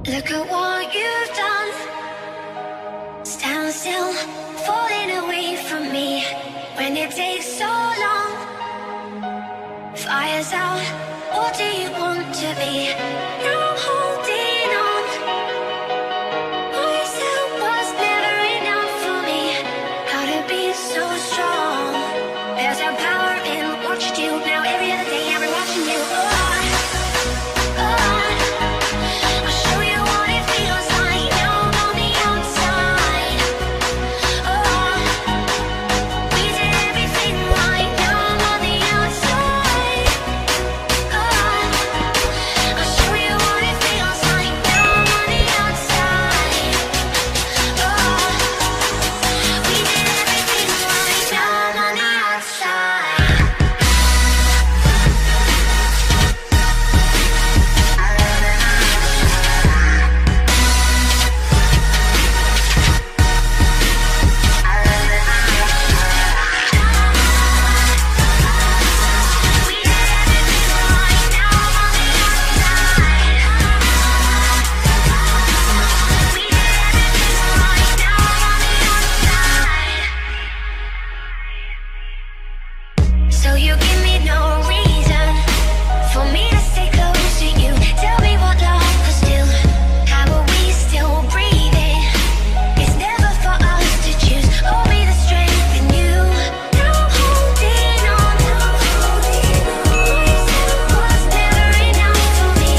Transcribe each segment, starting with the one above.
Look at what you've done. Stand still, falling away from me. When it takes so long, fire's out. What do you want to be? Now I'm holding on. Myself was never enough for me. How to be so strong. There's a power in what you do. Now every other day I've been watching you. So you give me no reason for me to stay close to you. Tell me what love was do. How are we still breathing? It's never for us to choose. Hold me the strength in you. Now I'm holding on. Myself was never enough for me.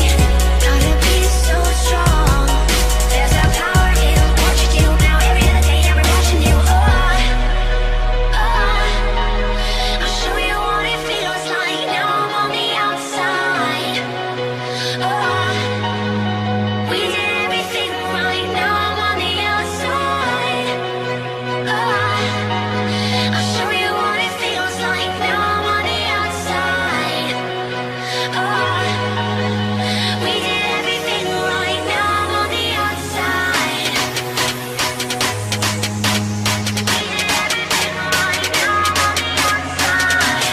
Gotta be so strong. There's a power in what you do. Now every other day I've been watching you. I'll show you what it feels like. Now I'm on the outside. We did everything right. Now I'm on the outside. I'll show you what it feels like. Now I'm on the outside. We did everything right. Now I'm on the outside. We did everything right. Now I'm on the outside.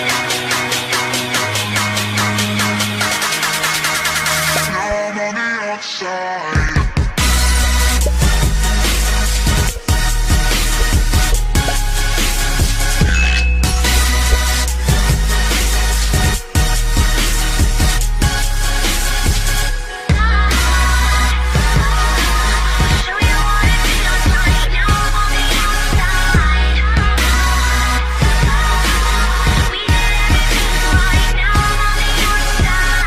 Show you what it feels like. Now I'm on the outside. We did everything right. Now I'm on the outside.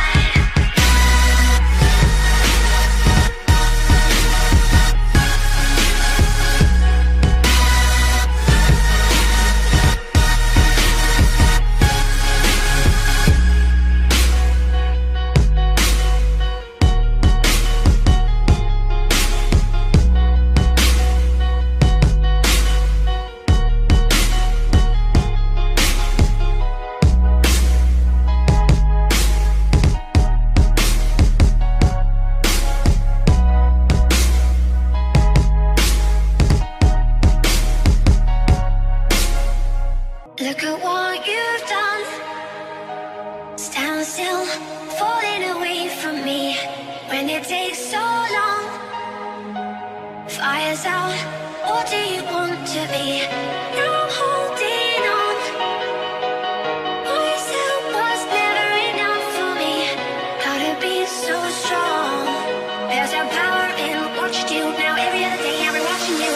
Look at what you've done. Stand still, falling away from me. When it takes so long, fire's out. What do you want to be? Now I'm holding on. Myself was never enough for me. Gotta be so strong. There's a power in what you do. Now every other day I've been watching you.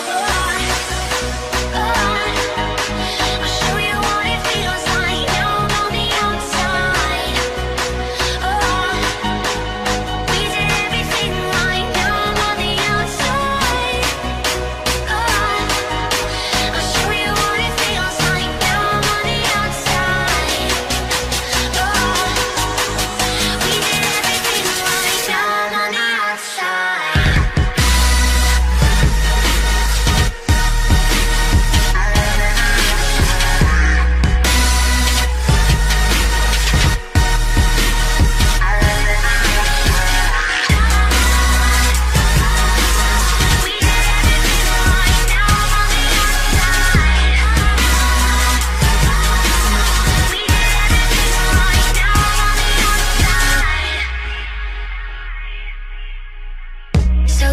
I'll show you what it feels like. Now I'm on the outside. We did everything right. Now I'm on the outside.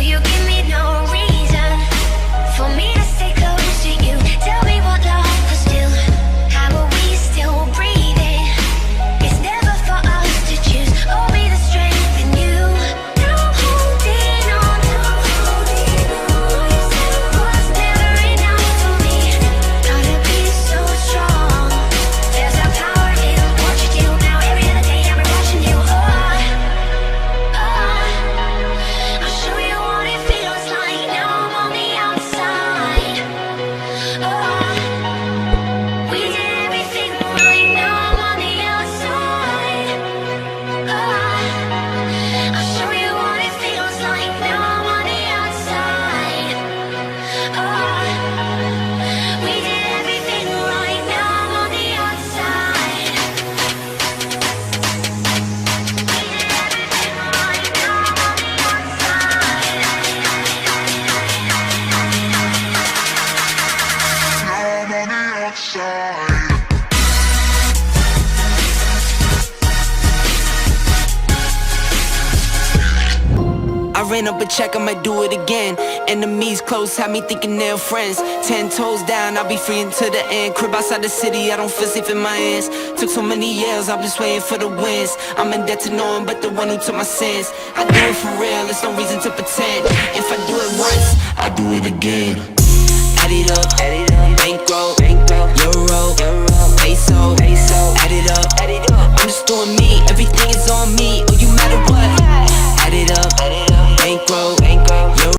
you give me no reason for me to stay close to you. Tell me what love was still. How are we still breathing? It's never for us to choose. Hold me the strength in you. Now I'm holding on. Was never enough for me. Gotta be so strong. There's a power in what you do now. Every other day I'm watching you. I'll show you what it feels like. Now I'm on the outside. We did everything right. Now I'm on the outside. I'll show you what it feels like. Now I'm on the outside. We did everything right. Now I'm on the outside. We did everything right. Now I'm on the outside. I ran up a check, I might do it again. Enemies close, had me thinking they're friends. 10 toes down, I'll be free until the end. Crib outside the city, I don't feel safe in my hands. Took so many years, I'm just waiting for the wins. I'm in debt to no one but the one who took my sins. I do it for real, there's no reason to pretend. If I do it once, I do it again. Add it up, bankroll, euro, peso,